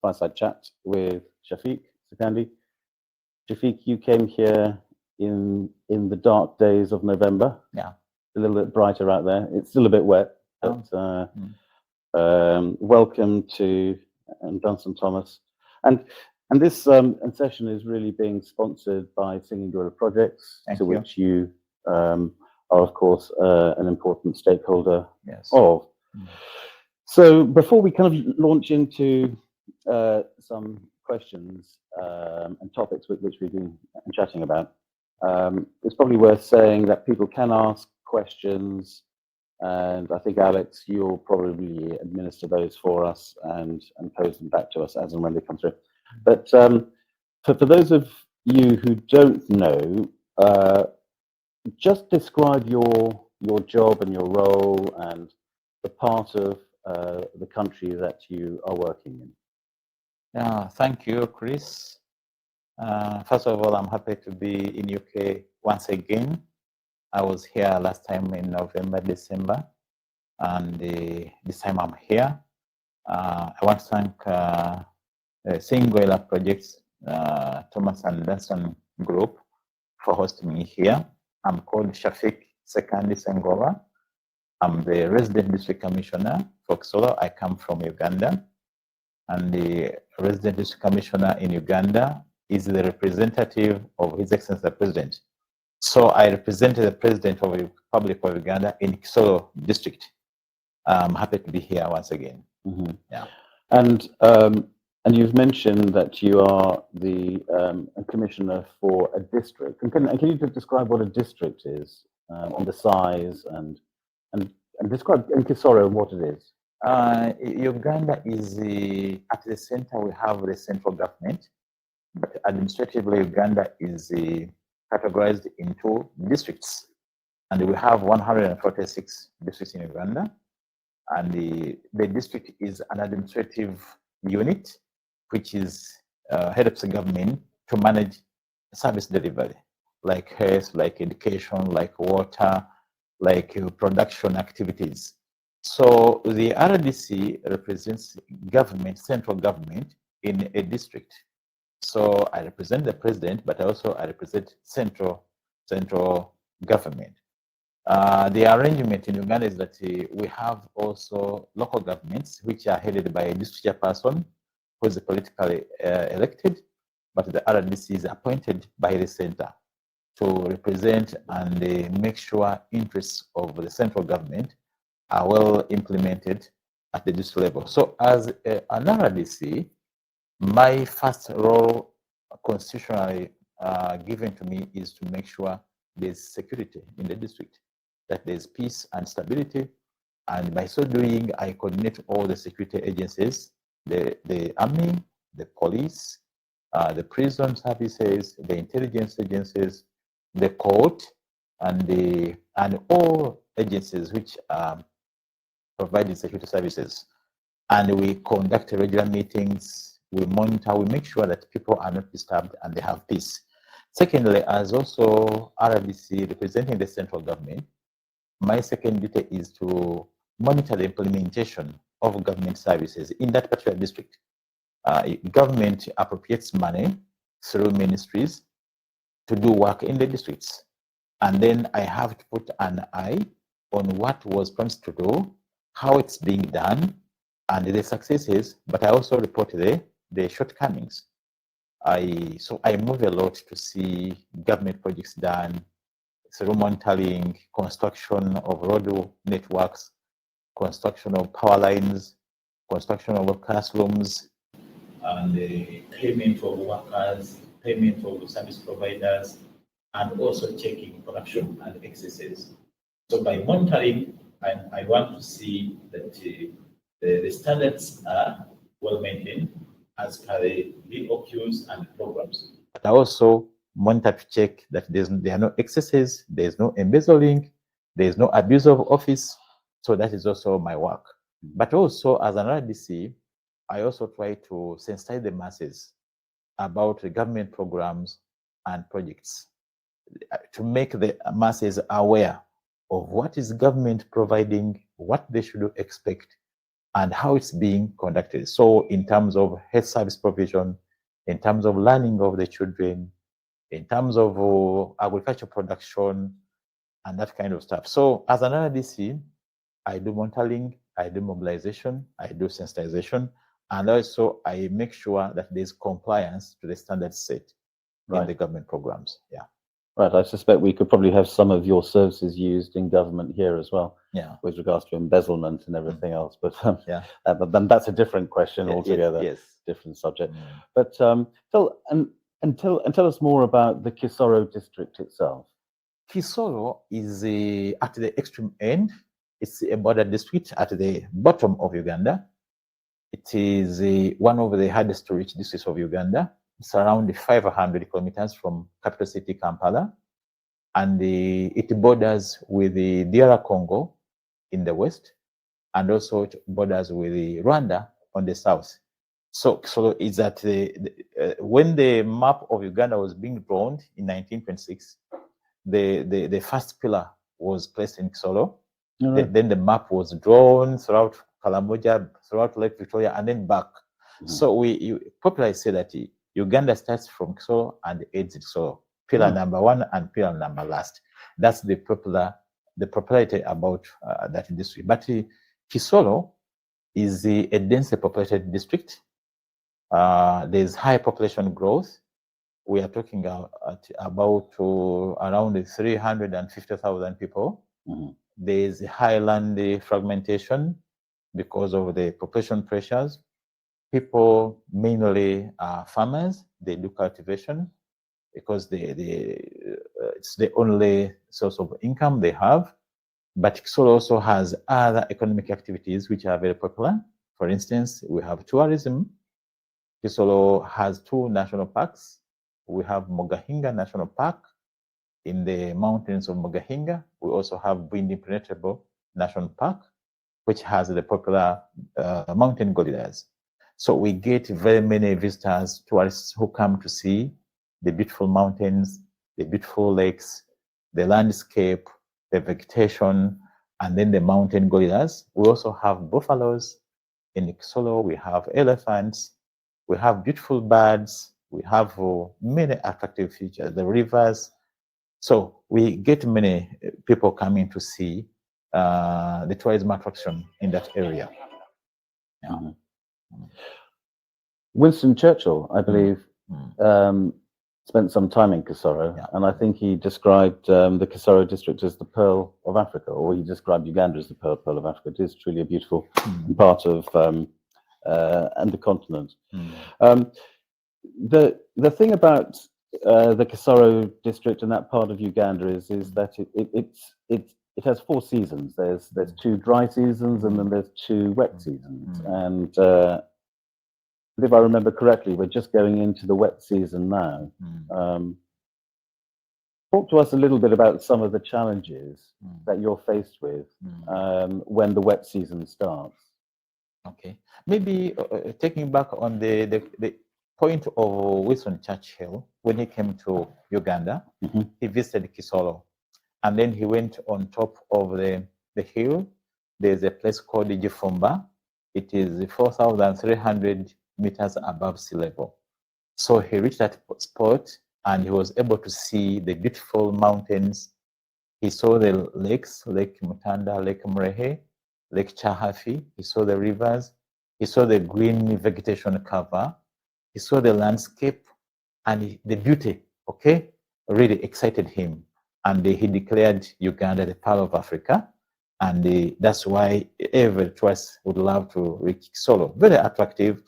Fireside Chat with Shafiq Sekandi. Shafiq, you came here in the dark days of November. Yeah. A little bit brighter out there. It's still a bit wet, but welcome to Dunstan Thomas. And this session is really being sponsored by Singing Gorilla Projects, which you are, of course, an important stakeholder of. So before we kind of launch into some questions and topics which we've been chatting about, it's probably worth saying that people can ask questions, and I think, Alex, you'll probably administer those for us and pose them back to us as and when they come through. But for those of you who don't know, just describe your job and your role and the part of the country that you are working in. Yeah, thank you, Chris. First of all, I'm happy to be in UK once again. I was here last time in November, December, and this time I'm here. I want to thank Singing Gorilla Projects, Thomas and Dunstan Group, for hosting me here. I'm called Shafiq Sekandi Sengova. I'm the resident district commissioner for Kisoro. I come from Uganda, and the resident district commissioner in Uganda is the representative of His Excellency the President. So I represent the President of the Republic of Uganda in Kisoro district. I'm happy to be here once again. Mm-hmm. Yeah, and you've mentioned that you are the commissioner for a district. And can you describe what a district is, and the size, and describe in Kisoro what it is? Uganda is at the center. We have the central government, but administratively, Uganda is categorized into districts, and we have 146 districts in Uganda. And the district is an administrative unit which is head the government to manage service delivery, like health, like education, like water, like production activities. So the RDC represents government, central government in a district. So I represent the president, but also I represent central government. The arrangement in Uganda is that we have also local governments which are headed by a district chairperson who is politically elected, but the RDC is appointed by the center to represent and make sure interests of the central government are well implemented at the district level. So as an RDC, my first role constitutionally given to me is to make sure there's security in the district, that there's peace and stability. And by so doing, I coordinate all the security agencies, the army, the police, the prison services, the intelligence agencies, the court, and all agencies which provide security services. And we conduct regular meetings, we monitor, we make sure that people are not disturbed and they have peace. Secondly, as also RDC representing the central government, my second duty is to monitor the implementation of government services in that particular district. Government appropriates money through ministries to do work in the districts. And then I have to put an eye on what was promised to do, how it's being done, and the successes, but I also report the shortcomings. So I move a lot to see government projects done through monitoring, construction of road networks, construction of power lines, construction of classrooms, and the payment of workers, payment of service providers, and also checking corruption and excesses. So by monitoring, I want to see that the standards are well maintained as per the BOQs and programs. But I also monitor to check that there are no excesses, there's no embezzling, there's no abuse of office. So that is also my work. But also as an RDC, I also try to sensitize the masses about the government programs and projects to make the masses aware of what is government providing, what they should expect, and how it's being conducted. So in terms of health service provision, in terms of learning of the children, in terms of agricultural production, and that kind of stuff. So as an RDC, I do monitoring, I do mobilization, I do sensitization, and also I make sure that there's compliance to the standards set in the government programs. Yeah. Right. I suspect we could probably have some of your services used in government here as well. Yeah. With regards to embezzlement and everything else, but yeah. But then that's a different question altogether. Yes. Different subject. But tell us more about the Kisoro district itself. Kisoro is at the extreme end. It's a border district at the bottom of Uganda. It is one of the hardest to reach districts of Uganda. It's around 500 kilometers from capital city Kampala, and it borders with the DR Congo in the west, and also it borders with the Rwanda on the south. So it's at when the map of Uganda was being drawn in 1926, the first pillar was placed in Kisoro. Then the map was drawn throughout Kalamoja, throughout Lake Victoria, and then back. So we popularly say that Uganda starts from Kisoro and ends in Kisoro. Pillar number one and pillar number last. That's the popularity about that district. But Kisoro is a densely populated district. There's high population growth. We are talking about around 350,000 people. There's high land fragmentation because of the population pressures. People mainly are farmers. They do cultivation because it's the only source of income they have. But Kisoro also has other economic activities which are very popular. For instance, we have tourism. Kisoro has 2 national parks. We have Mogahinga National Park in the mountains of Mogahinga. We also have Bwindi Impenetrable National Park, which has the popular mountain gorillas. So we get very many visitors, tourists who come to see the beautiful mountains, the beautiful lakes, the landscape, the vegetation, and then the mountain gorillas. We also have buffaloes in Kisoro. We have elephants. We have beautiful birds. We have many attractive features, the rivers. So we get many people coming to see the tourism attraction in that area. Yeah. Winston Churchill, I believe, spent some time in Kisoro, and I think he described the Kisoro district as the Pearl of Africa, or he described Uganda as the Pearl of Africa. It is truly a beautiful part of and the continent. The thing about the Kisoro district and that part of Uganda is that it has 4 seasons. There's 2 dry seasons and then there's 2 wet seasons. And if I remember correctly, we're just going into the wet season now. Talk to us a little bit about some of the challenges that you're faced with when the wet season starts. Okay, maybe taking back on the point of Winston Churchill, when he came to Uganda, he visited Kisoro, and then he went on top of the hill. There's a place called Jifumba. It is 4,300 meters above sea level. So he reached that spot and he was able to see the beautiful mountains. He saw the lakes, Lake Mutanda, Lake Mrehe, Lake Chahafi. He saw the rivers. He saw the green vegetation cover. He saw the landscape and the beauty, really excited him. And he declared Uganda the Pearl of Africa. And that's why every tourist would love to reach Kisoro. Very attractive.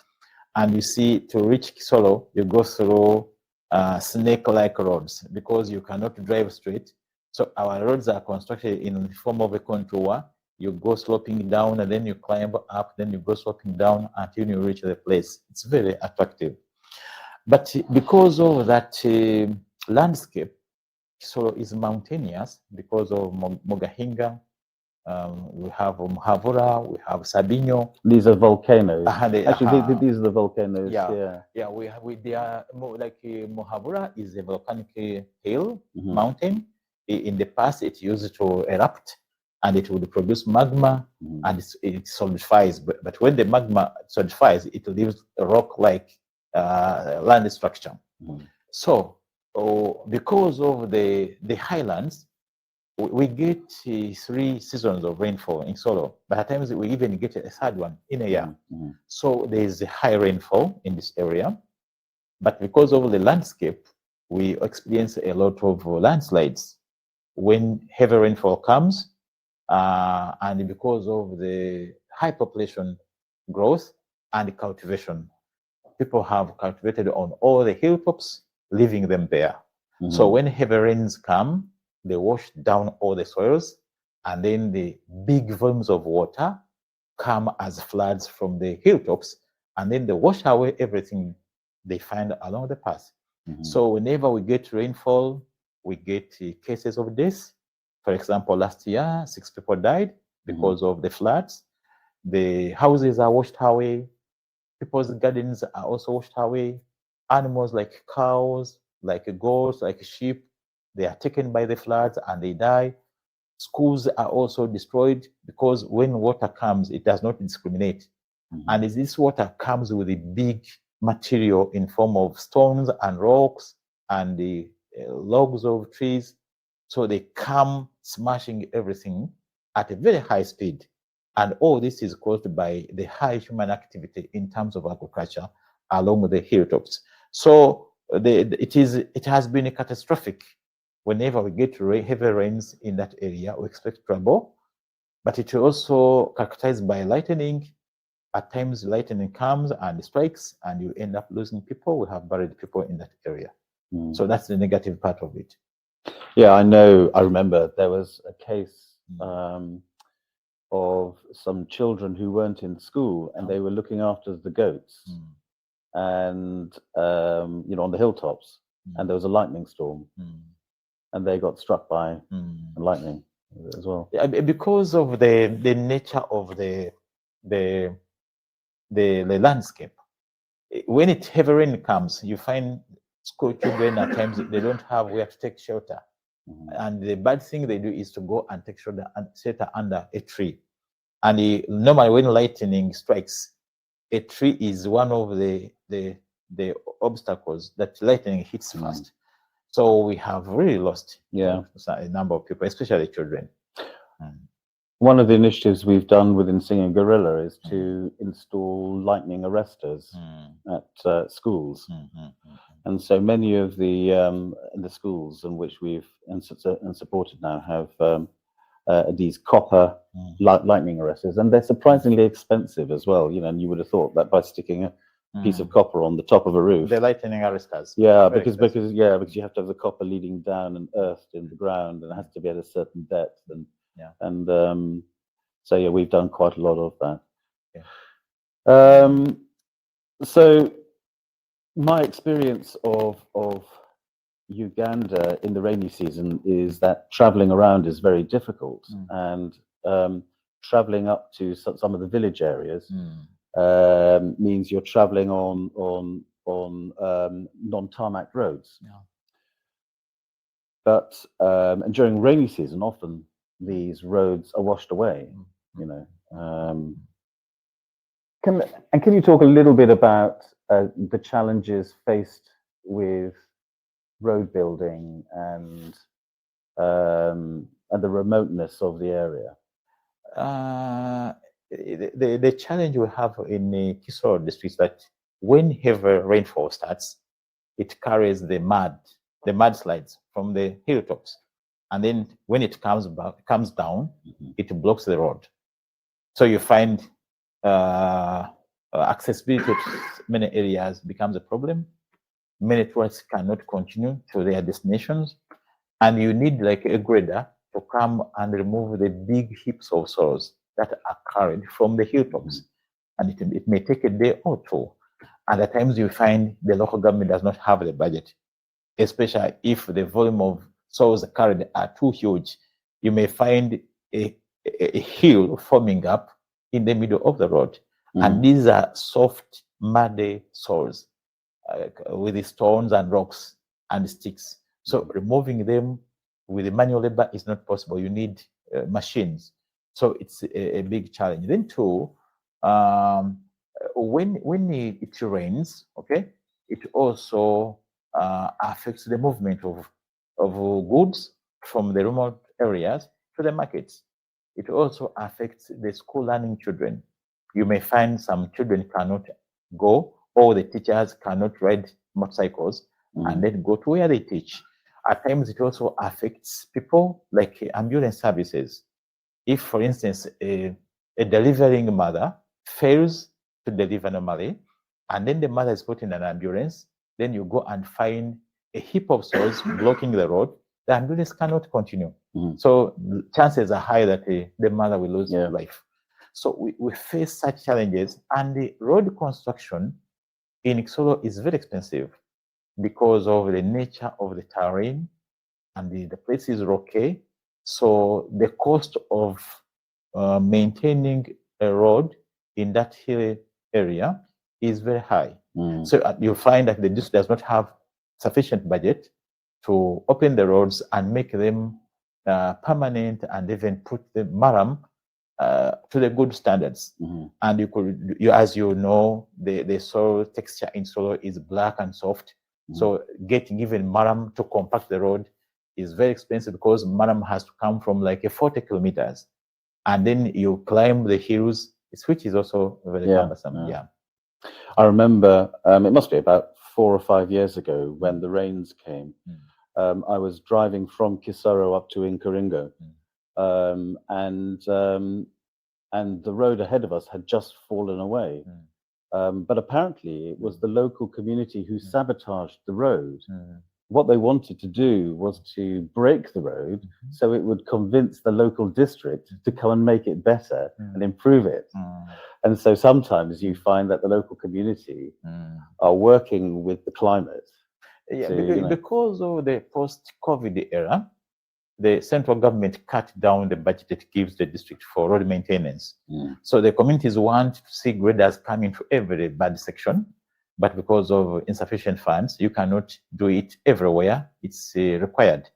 And you see, to reach Kisoro, you go through snake-like roads because you cannot drive straight. So our roads are constructed in the form of a contour. You go sloping down and then you climb up, then you go sloping down until you reach the place. It's very attractive. But because of that landscape, Kisoro is mountainous because of Mogahinga. We have Muhavura, we have Sabinyo. These are volcanoes. Actually, these are the volcanoes. They are more like Muhavura is a volcanic hill mountain. In the past, it used to erupt, and it would produce magma, and it solidifies. But when the magma solidifies, it leaves a rock-like land structure. So, because of the highlands, we get 3 seasons of rainfall in Kisoro, but at times we even get a 3rd one in a year. So there is a high rainfall in this area, but because of the landscape, we experience a lot of landslides when heavy rainfall comes, and because of the high population growth and cultivation. People have cultivated on all the hilltops, leaving them bare. So when heavy rains come, they wash down all the soils, and then the big volumes of water come as floods from the hilltops, and then they wash away everything they find along the path. So whenever we get rainfall, we get cases of death. For example, last year, 6 people died because of the floods. The houses are washed away. People's gardens are also washed away. Animals like cows, like goats, like sheep, they are taken by the floods and they die. Schools are also destroyed because when water comes, it does not discriminate. And this water comes with a big material in form of stones and rocks and the logs of trees. So they come smashing everything at a very high speed. And all this is caused by the high human activity in terms of agriculture along the hilltops. So it has been catastrophic. Whenever we get heavy rains in that area, we expect trouble. But it's also characterized by lightning. At times, lightning comes and strikes, and you end up losing people. We have buried people in that area. So that's the negative part of it. Yeah, I know. I remember there was a case of some children who weren't in school, and they were looking after the goats, and on the hilltops, and there was a lightning storm, and they got struck by lightning as well. Yeah, because of the nature of the landscape. When heavy rain comes, you find school children at times they don't have where to take shelter. And the bad thing they do is to go and take shelter under a tree. And normally when lightning strikes, a tree is one of the obstacles that lightning hits first. So we have really lost a number of people, especially children. One of the initiatives we've done within Singing Gorilla is to install lightning arresters at schools. And so many of the schools in which we've supported now have these copper lightning arresters, and they're surprisingly expensive as well. And you would have thought that by sticking a piece of copper on the top of a roof, the lightning arresters. Yeah, because you have to have the copper leading down and earthed in the ground, and it has to be at a certain depth. So we've done quite a lot of that. So my experience of Uganda in the rainy season is that traveling around is very difficult, and traveling up to some of the village areas means you're traveling on non-tarmac roads. But and during rainy season, often these roads are washed away. Can you talk a little bit about the challenges faced with road building and the remoteness of the area? The challenge we have in the Kisoro district is that when heavy rainfall starts, it carries the mudslides from the hilltops, and then when it comes down, it blocks the road. So you find accessibility to many areas becomes a problem. Many tourists cannot continue to their destinations, and you need like a grader to come and remove the big heaps of soils that are carried from the hilltops. And it may take a day or two. And at times you find the local government does not have the budget, especially if the volume of soils carried are too huge. You may find a hill forming up in the middle of the road. And these are soft, muddy soils with the stones and rocks and sticks. So removing them with the manual labor is not possible. You need machines. So it's a big challenge. Then two, when it rains, okay, it also affects the movement of goods from the remote areas to the markets. It also affects the school learning children. You may find some children cannot go, or the teachers cannot ride motorcycles and then go to where they teach. At times, it also affects people like ambulance services. If, for instance, a delivering mother fails to deliver normally, and then the mother is put in an ambulance, then you go and find a heap of souls blocking the road, the ambulance cannot continue. So chances are high that the mother will lose life. So we face such challenges, and the road construction in Kisoro is very expensive because of the nature of the terrain, and the place is rocky. So the cost of maintaining a road in that hilly area is very high. So you find that the district does not have sufficient budget to open the roads and make them permanent, and even put the maram to the good standards. And as you know, the soil texture in soil is black and soft. So getting even maram to compact the road is very expensive, because maram has to come from like 40 kilometers, and then you climb the hills, which is also very cumbersome. I remember it must be about 4 or 5 years ago when the rains came. I was driving from Kisoro up to Inkaringo, and the road ahead of us had just fallen away. But apparently it was the local community who sabotaged the road. What they wanted to do was to break the road so it would convince the local district to come and make it better and improve it. And so sometimes you find that the local community are working with the climate. Because of the post-COVID era, the central government cut down the budget it gives the district for road maintenance. So the communities want to see graders coming to every bad section, but because of insufficient funds, you cannot do it everywhere. It's required.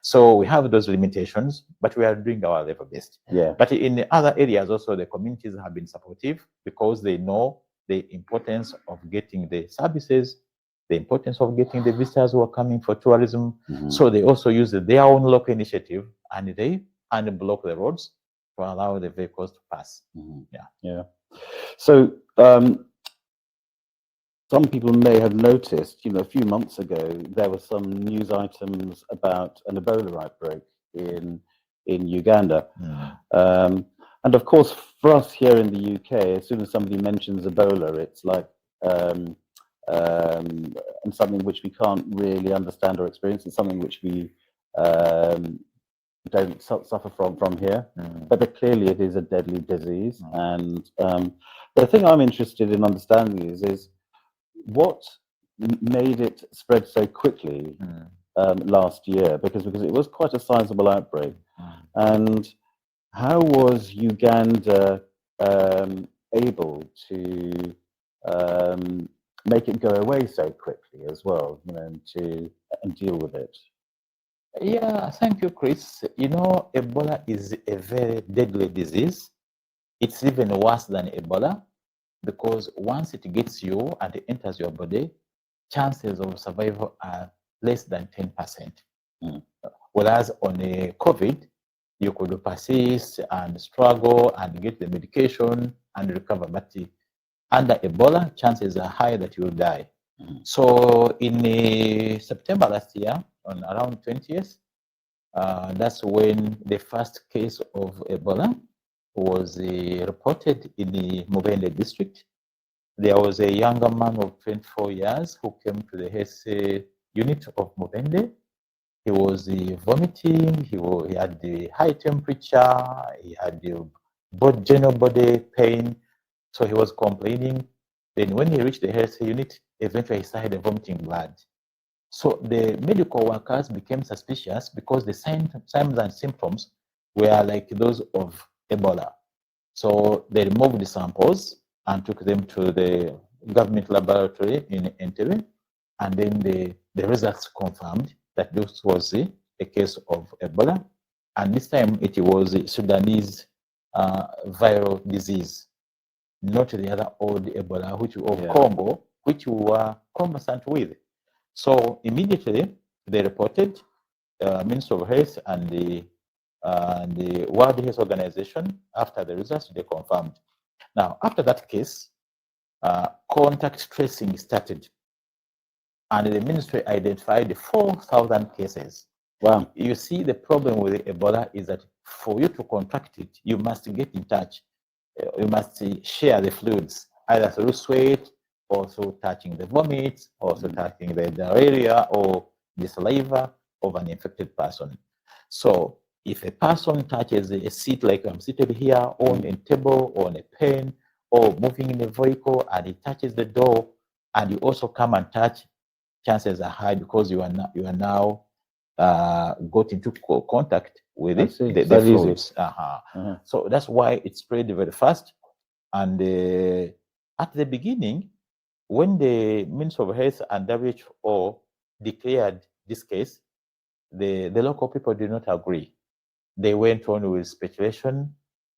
So we have those limitations, but we are doing our level best. But in the other areas also, the communities have been supportive, because they know the importance of getting the services, the importance of getting the visitors who are coming for tourism. So they also use their own local initiative, and they unblock the roads to allow the vehicles to pass. So some people may have noticed, a few months ago, there were some news items about an Ebola outbreak in Uganda. And of course, for us here in the UK, as soon as somebody mentions Ebola, it's like and something which we can't really understand or experience. It's something which we don't suffer from here. But clearly it is a deadly disease. And the thing I'm interested in understanding is what made it spread so quickly last year, because it was quite a sizable outbreak. And how was Uganda able to make it go away so quickly as well, and deal with it? Thank you, Chris. Ebola is a very deadly disease. It's even worse than Ebola, because once it gets you and it enters your body, chances of survival are less than 10%. Whereas on a COVID, you could persist and struggle and get the medication and recover. But under Ebola, chances are high that you will die. So in September last year, on around 20th, that's when the first case of Ebola was reported in the Mubende district. There was a younger man of 24 years who came to the health unit of Mubende. He was vomiting, he had the high temperature, he had the general body pain, so he was complaining. Then when he reached the health unit, eventually he started vomiting blood. So the medical workers became suspicious, because the signs and symptoms were like those of Ebola. So they removed the samples and took them to the government laboratory in Entebbe, and then the results confirmed that this was a case of Ebola. And this time it was a Sudanese viral disease, not the other old Ebola, which of Congo, which we were conversant with. So immediately they reported, Ministry of Health and the World Health Organization. After the results, they confirmed. Now, after that case, contact tracing started, and the ministry identified 4,000 cases. Wow. You see, the problem with Ebola is that for you to contract it, you must get in touch. You must share the fluids, either through sweat, or through touching the vomit, or through touching the diarrhea or the saliva of an infected person. So if a person touches a seat, like I'm seated here, on a table, or on a pen, or moving in a vehicle, and he touches the door, and you also come and touch, chances are high because you are now got into contact with the fluids. So that's why it spread very fast. And at the beginning, when the Ministry of Health and WHO declared this case, the local people did not agree. They went on with speculation.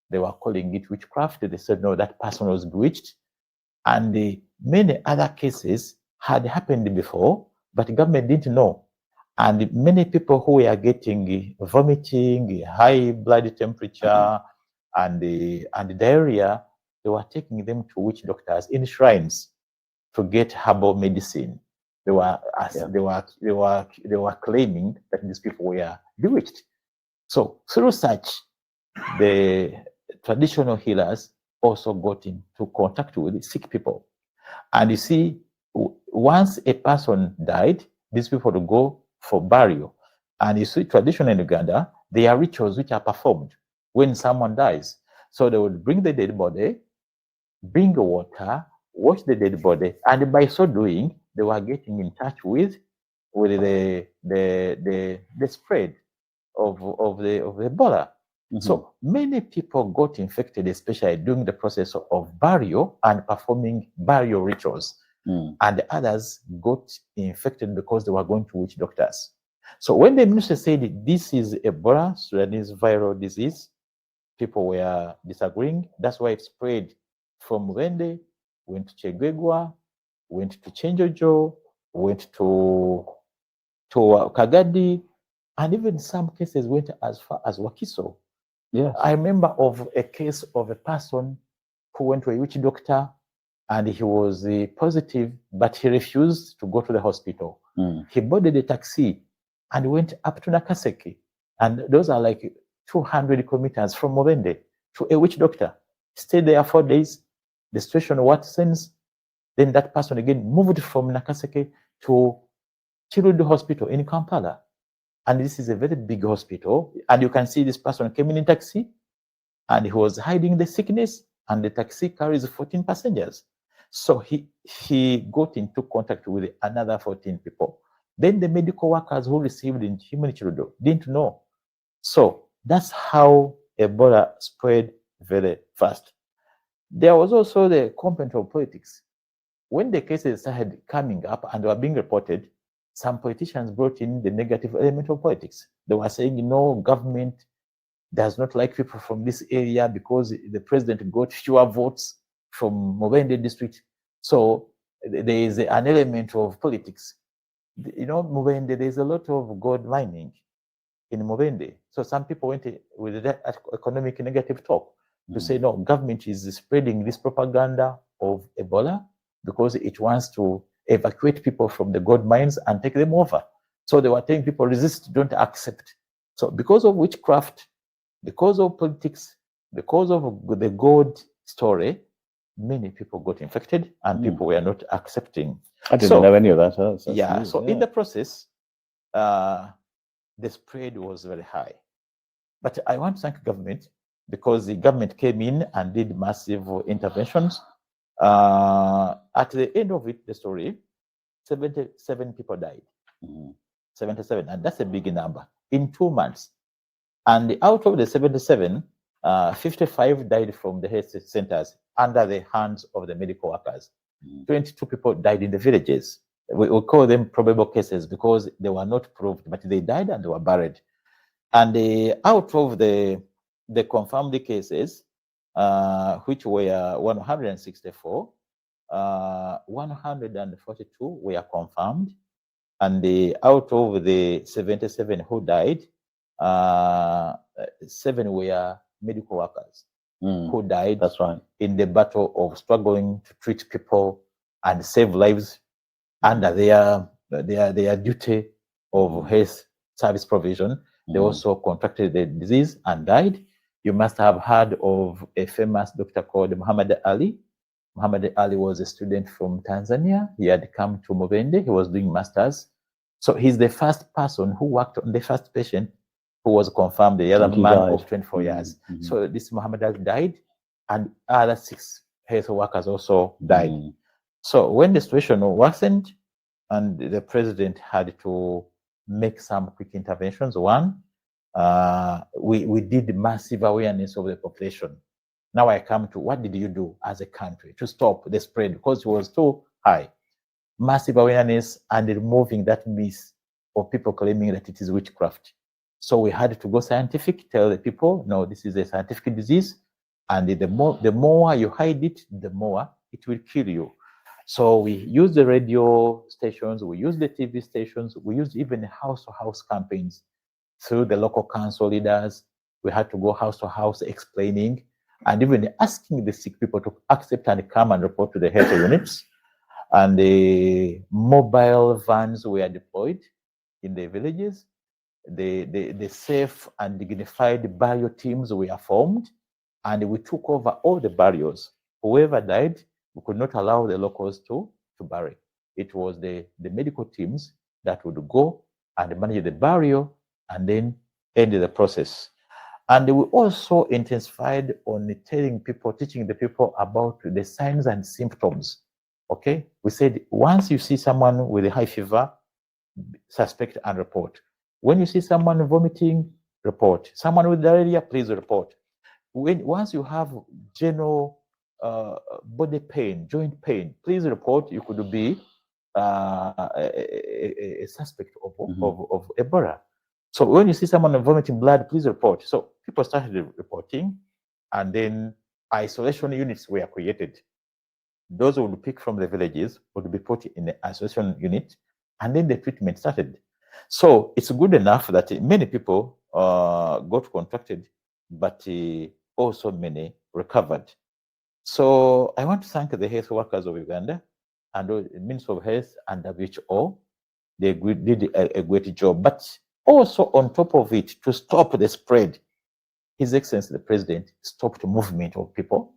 They were calling it witchcraft. They said, no, that person was bewitched. And many other cases had happened before, but the government didn't know. And many people who were getting vomiting, high blood temperature, and diarrhea, they were taking them to witch doctors in shrines to get herbal medicine. They were claiming that these people were bewitched. So through such, the traditional healers also got into contact with sick people. And you see, once a person died, these people would go for burial. And you see, traditionally in Uganda, there are rituals which are performed when someone dies. So they would bring the dead body, bring water, wash the dead body, and by so doing, they were getting in touch with the spread of the Ebola. So many people got infected, especially during the process of burial and performing burial rituals. And others got infected because they were going to witch doctors. So when the minister said this is Ebola, Sudanese viral disease, people were disagreeing. That's why it spread from Mubende, went to Chegwegwa, went to Chenjojo, went to Kagadi, and even some cases went as far as Wakiso. Yes. I remember of a case of a person who went to a witch doctor, and he was positive, but he refused to go to the hospital. He boarded a taxi and went up to Nakaseke. And those are like 200 kilometers from Mubende to a witch doctor. Stayed there 4 days. The situation worsens. Then that person again moved from Nakaseke to Children's Hospital in Kampala. And this is a very big hospital. And you can see this person came in taxi, and he was hiding the sickness, and the taxi carries 14 passengers. So he got into contact with another 14 people. Then the medical workers who received in human children didn't know. So that's how Ebola spread very fast. There was also the component of politics. When the cases started coming up and were being reported, some politicians brought in the negative element of politics. They were saying, government does not like people from this area because the president got fewer votes from Mubende district. So there is an element of politics. Mubende, there's a lot of gold mining in Mubende. So some people went with that economic negative talk to say, no, government is spreading this propaganda of Ebola because it wants to evacuate people from the gold mines and take them over. So they were telling people, resist, don't accept. So because of witchcraft, because of politics, because of the gold story, many people got infected and people were not accepting. I didn't know any of that. In the process, the spread was very high. But I want to thank government because the government came in and did massive interventions. At the end of it, the story, 77 people died. 77, and that's a big number in 2 months. And out of the 77, 55 died from the health centers under the hands of the medical workers. 22 people died in the villages. We call them probable cases because they were not proved, but they died and they were buried. And out of the confirmed cases, which were 164, 142 were confirmed, and out of the 77 who died, 7 were medical workers who died. That's right. In the battle of struggling to treat people and save lives under their duty of health service provision. They also contracted the disease and died. You must have heard of a famous doctor called Muhammad Ali. Muhammad Ali was a student from Tanzania. He had come to Mubende. He was doing masters. So he's the first person who worked on the first patient who was confirmed, the other man of 24 years. So this Muhammad Ali died, and other 6 health workers also died. So when the situation worsened, and the president had to make some quick interventions. One, we did massive awareness of the population. Now I come to what did you do as a country to stop the spread, because it was too high. Massive awareness and removing that myth of people claiming that it is witchcraft. So we had to go scientific, tell the people, no, this is a scientific disease, and the more you hide it, the more it will kill you. So we used the radio stations, we used the TV stations, we used even house-to-house campaigns through the local council leaders. We had to go house to house explaining and even asking the sick people to accept and come and report to the health units. And the mobile vans were deployed in the villages. The safe and dignified burial teams were formed, and we took over all the burials. Whoever died, we could not allow the locals to bury. It was the medical teams that would go and manage the burial and then end the process. And we also intensified on teaching the people about the signs and symptoms. Okay, we said once you see someone with a high fever, suspect and report. When you see someone vomiting, report. Someone with diarrhea, please report. Once you have general body pain, joint pain, please report. You could be a suspect of Ebola. So when you see someone vomiting blood, please report. So people started reporting, and then isolation units were created. Those who would pick from the villages would be put in the isolation unit, and then the treatment started. So it's good enough that many people got contracted, but also many recovered. So I want to thank the health workers of Uganda and the Ministry of Health and WHO. They did a great job. But also on top of it, to stop the spread, His Excellency the President stopped movement of people,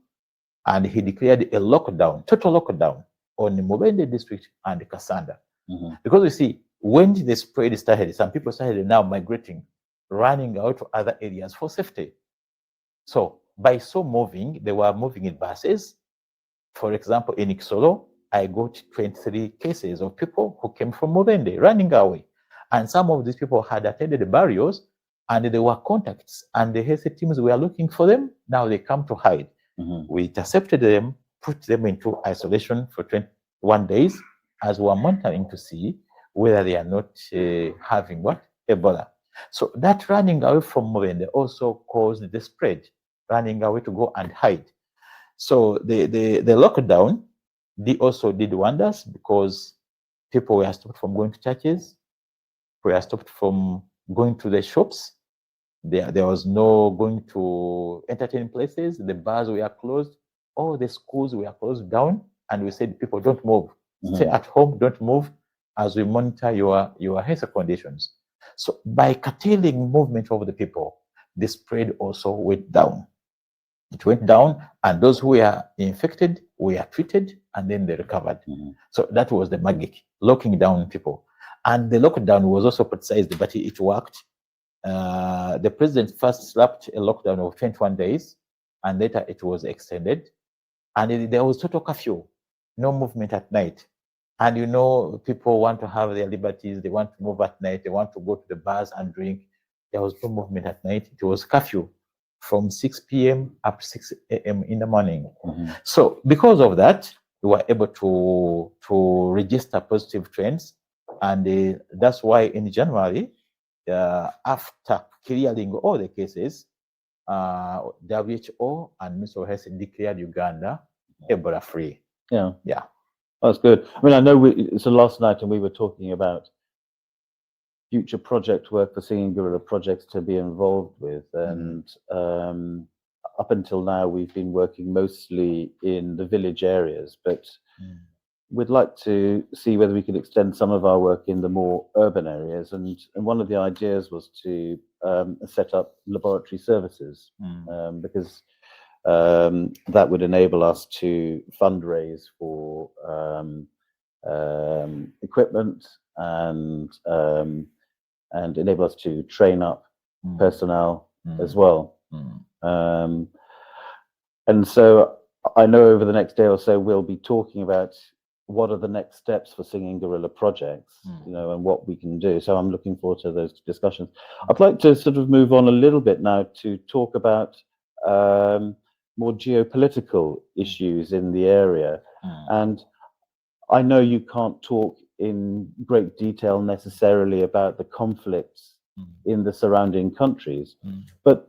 and he declared a lockdown, total lockdown on the Mubende district and Kasanda. Because you see, when the spread started, some people started now migrating, running out to other areas for safety. So by so moving, they were moving in buses. For example, in Kisoro, I got 23 cases of people who came from Mubende running away. And some of these people had attended the burials, and they were contacts, and the health teams were looking for them. Now they come to hide. We intercepted them, put them into isolation for 21 days, as we are monitoring to see whether they are not having Ebola. So that running away from Mubende also caused the spread, running away to go and hide. So the lockdown also did wonders, because people were stopped from going to churches, we were stopped from going to the shops. There was no going to entertaining places. The bars were closed. All the schools were closed down, and we said, people, don't move. Stay at home, don't move, as we monitor your health conditions. So by curtailing movement of the people, the spread also went down. It went down, and those who were infected were treated, and then they recovered. So that was the magic, locking down people. And the lockdown was also politicized, but it worked. The president first slapped a lockdown of 21 days, and later it was extended. And there was total curfew, no movement at night. And you know, people want to have their liberties, they want to move at night, they want to go to the bars and drink. There was no movement at night. It was curfew from 6 p.m. up to 6 a.m. in the morning. So because of that, we were able to register positive trends. And that's why in January, after clearing all the cases, WHO and Ministry of Health declared Uganda Ebola free. Yeah. Yeah. That's good. I mean, I know so last night and we were talking about future project work for Singing Gorilla projects to be involved with. And up until now, we've been working mostly in the village areas, but we'd like to see whether we could extend some of our work in the more urban areas. And one of the ideas was to set up laboratory services, because that would enable us to fundraise for equipment and enable us to train up personnel as well. And so I know over the next day or so we'll be talking about what are the next steps for Singing Gorilla projects, you know, and what we can do. So I'm looking forward to those discussions. I'd like to sort of move on a little bit now to talk about more geopolitical issues in the area. And I know you can't talk in great detail necessarily about the conflicts in the surrounding countries, but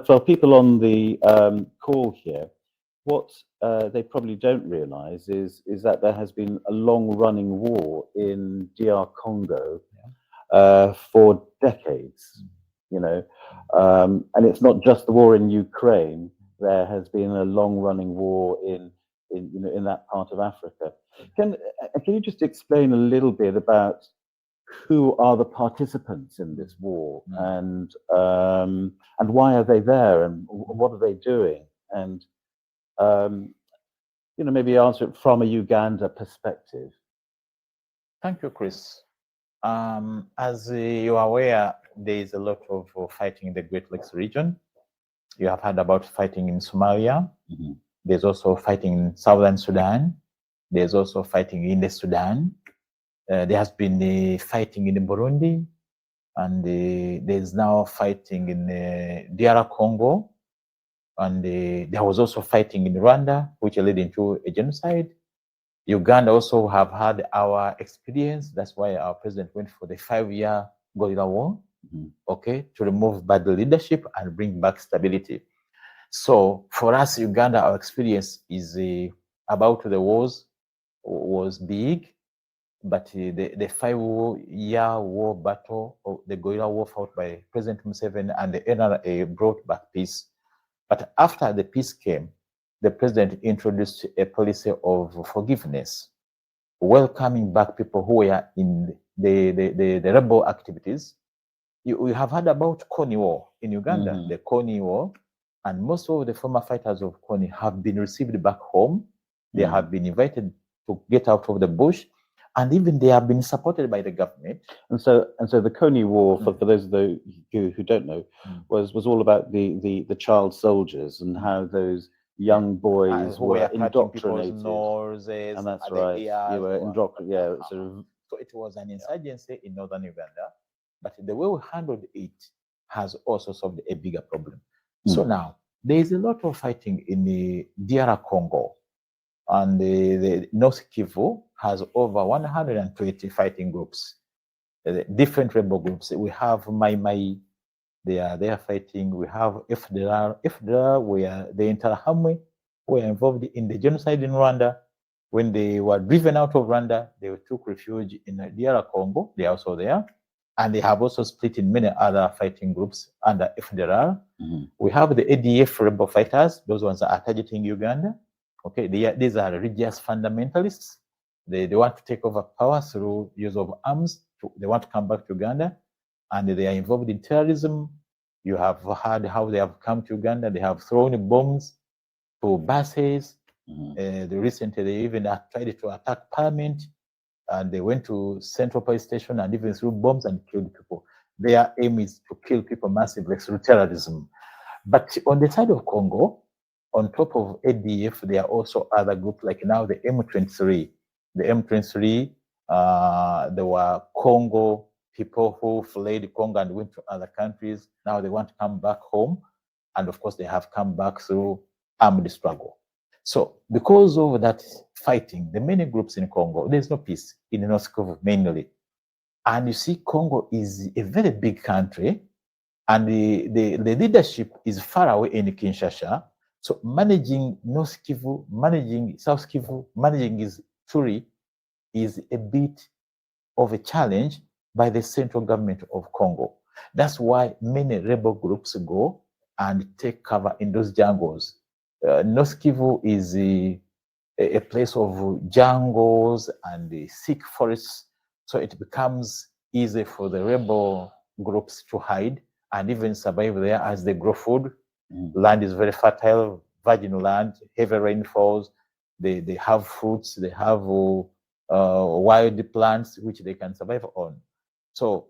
for people on the call here, what they probably don't realize is that there has been a long-running war in DR Congo for decades, you know, and it's not just the war in Ukraine. There has been a long-running war in that part of Africa. Can you just explain a little bit about who are the participants in this war, and why are they there, and what are they doing, and you know, maybe answer it from a Uganda perspective. Thank you, Chris. As you are aware, there is a lot of fighting in the Great Lakes region. You have heard about fighting in Somalia. There's also fighting in Southern Sudan. There's also fighting in the Sudan. There has been fighting in Burundi, and there's now fighting in DR Congo, and there was also fighting in Rwanda, which led into a genocide. Uganda also have had our experience. That's why our president went for the 5-year guerrilla war, okay, to remove bad leadership and bring back stability. So for us, Uganda, our experience is about the wars was big, but the 5-year war battle, or the guerrilla war fought by President Museveni and the NRA brought back peace. But after the peace came, the president introduced a policy of forgiveness, welcoming back people who were in the rebel activities. We have heard about Kony War in Uganda, the Kony War, and most of the former fighters of Kony have been received back home. They have been invited to get out of the bush, and even they have been supported by the government. And so the Kony War, for those of you who don't know, was all about the child soldiers and how those young boys were indoctrinated. Noses, and that's right. You were indoctrinated. So it was an insurgency in northern Uganda, but the way we handled it has also solved a bigger problem. So now there is a lot of fighting in the DR Congo, and the North Kivu has over 120 fighting groups, different rebel groups. We have Mai, they are fighting. We have FDR, where the Interahamwe were involved in the genocide in Rwanda. When they were driven out of Rwanda, they took refuge in DR Congo. They are also there. And they have also split in many other fighting groups under FDR. We have the ADF rebel fighters. Those ones are targeting Uganda. Okay, these are religious fundamentalists. They want to take over power through use of arms. They want to come back to Uganda, and they are involved in terrorism. You have heard how they have come to Uganda. They have thrown bombs to buses. Recently, they even tried to attack Parliament, and they went to Central Police Station and even threw bombs and killed people. Their aim is to kill people massively through terrorism. But on the side of Congo, on top of ADF, there are also other groups, like now the M23. The M23, there were Congo people who fled Congo and went to other countries. Now they want to come back home. And of course, they have come back through armed struggle. So because of that fighting, the many groups in Congo, there's no peace in North Kivu mainly. And you see, Congo is a very big country, and the leadership is far away in Kinshasa. So managing North Kivu, managing South Kivu, managing Ituri is a bit of a challenge by the central government of Congo. That's why many rebel groups go and take cover in those jungles. North Kivu is a place of jungles and thick forests, so it becomes easy for the rebel groups to hide and even survive there as they grow food. Land is very fertile, virgin land, heavy rainfalls. They have fruits, they have wild plants which they can survive on. So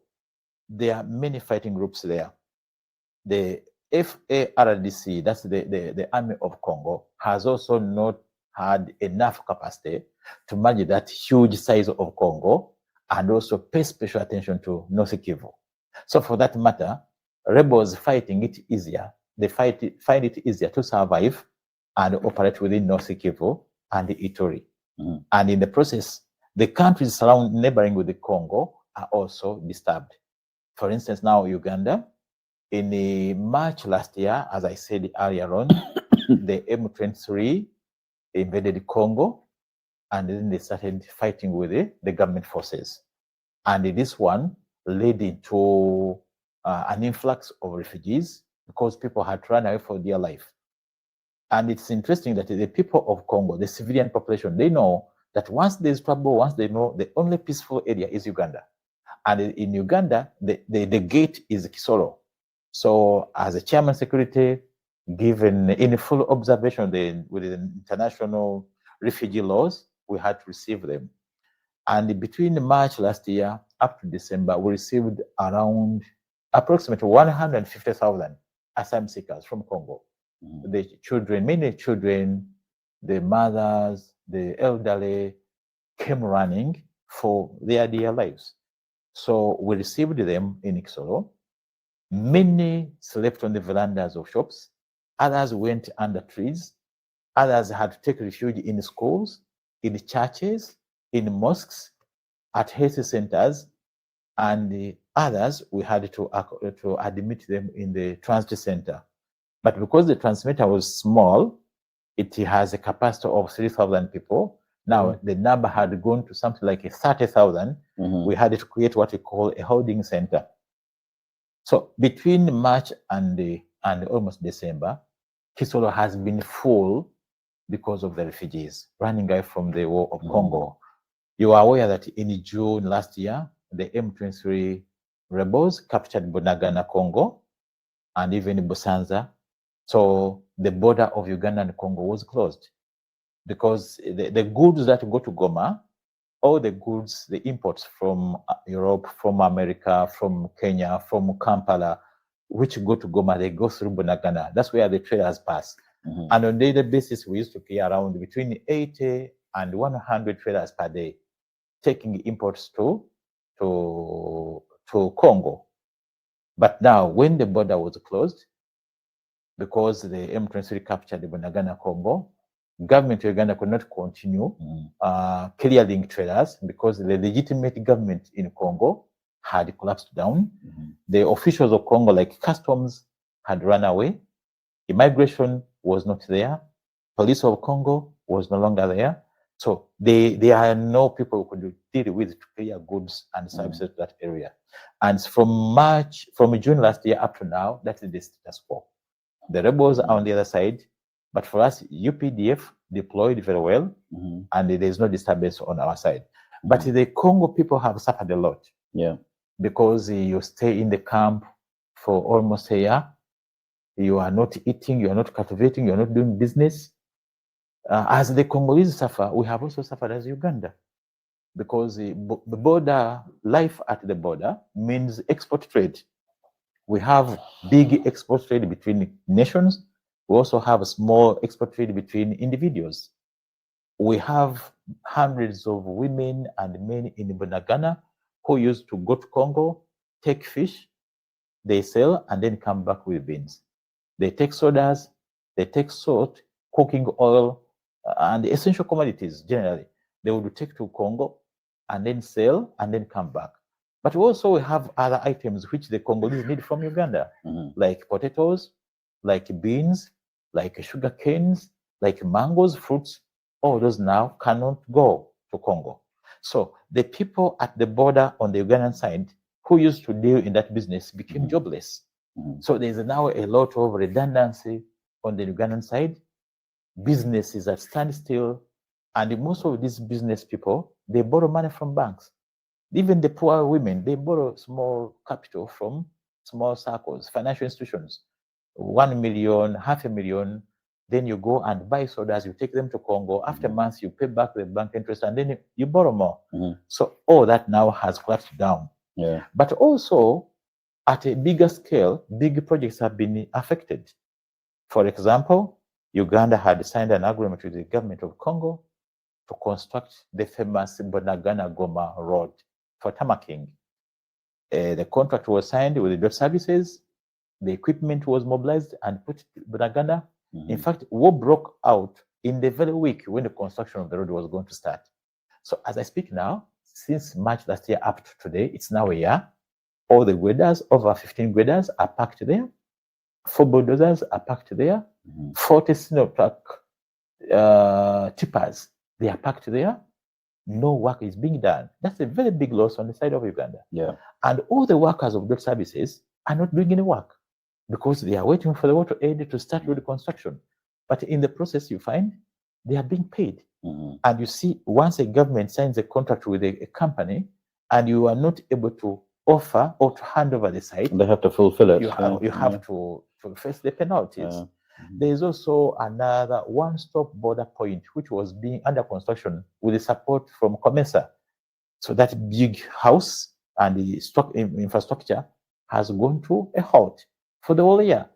there are many fighting groups there. The FARDC, that's the Army of Congo, has also not had enough capacity to manage that huge size of Congo and also pay special attention to North Kivu. So for that matter, rebels fighting it easier. They find it easier to survive and operate within North Kivu and the Ituri. And in the process, the countries surrounding neighboring with the Congo are also disturbed. For instance, now Uganda, in March last year, as I said earlier on, the M23 invaded Congo, and then they started fighting with the government forces. And this one led into an influx of refugees because people had run away for their life. And it's interesting that the people of Congo, the civilian population, they know that once there's trouble, once they know the only peaceful area is Uganda. And in Uganda, the gate is Kisoro. So as a chairman security, given in full observation with the international refugee laws, we had to receive them. And between March last year up to December, we received around approximately 150,000 asylum seekers from Congo. The children, many children, the mothers, the elderly came running for their dear lives. So we received them in Kisoro. Many slept on the verandas of shops. Others went under trees. Others had to take refuge in schools, in churches, in mosques, at health centers, and the others we had to admit them in the transit center. But because the transmitter was small, it has a capacity of 3,000 people. Now the number had gone to something like 30,000. We had to create what we call a holding center. So between March and almost December, Kisoro has been full because of the refugees running away from the war of Congo. You are aware that in June last year, the M23 rebels captured Bunagana, Congo, and even Busanza. So the border of Uganda and Congo was closed because the goods that go to Goma, all the goods, the imports from Europe, from America, from Kenya, from Kampala, which go to Goma, they go through Bunagana. That's where the traders pass. And on a daily basis, we used to pay around between 80 and 100 traders per day, taking imports to Congo. But now, when the border was closed, because the M23 captured the Bunagana, Congo, government of Uganda could not continue clearing traders because the legitimate government in Congo had collapsed down. The officials of Congo, like customs, had run away. Immigration was not there. Police of Congo was no longer there. So there are no people who could deal with to clear goods and services to that area. And from June last year up to now, that is the status quo. The rebels are on the other side, but for us, UPDF deployed very well, and there is no disturbance on our side. But the Congo people have suffered a lot. Because you stay in the camp for almost a year, you are not eating, you are not cultivating, you are not doing business. As the Congolese suffer, we have also suffered as Uganda, because the border life at the border means export trade. We have big export trade between nations. We also have a small export trade between individuals. We have hundreds of women and men in Bunagana who used to go to Congo, take fish, they sell, and then come back with beans. They take sodas, they take salt, cooking oil, and essential commodities generally. They would take to Congo and then sell and then come back. But also we have other items which the Congolese need from Uganda, like potatoes, like beans, like sugar canes, like mangoes, fruits. All those now cannot go to Congo. So the people at the border on the Ugandan side who used to deal in that business became jobless. So there's now a lot of redundancy on the Ugandan side. Businesses at standstill, and most of these business people, they borrow money from banks. Even the poor women, they borrow small capital from small circles, financial institutions, 1 million, 500,000. Then you go and buy sodas, you take them to Congo. After months, you pay back the bank interest, and then you borrow more. So all that now has collapsed down. Yeah. But also, at a bigger scale, big projects have been affected. For example, Uganda had signed an agreement with the government of Congo to construct the famous Bunagana-Goma road for tamaking. The contract was signed with the dot services. The equipment was mobilized and put to Bunagana. In fact, war broke out in the very week when the construction of the road was going to start. So as I speak now, since March last year up to today, it's now a year. All the graders, over 15 graders, are packed there. 4 bulldozers are packed there. 40 snowplow tippers, they are packed there. No work is being done. That's a very big loss on the side of Uganda. Yeah. And all the workers of those services are not doing any work because they are waiting for the water aid to start with the construction. But in the process, you find they are being paid. And you see, once a government signs a contract with a company and you are not able to offer or to hand over the site, they have to fulfill it. You have to face the penalties. There is also another one-stop border point which was being under construction with the support from COMESA. So that big house and the infrastructure has gone to a halt for the whole year.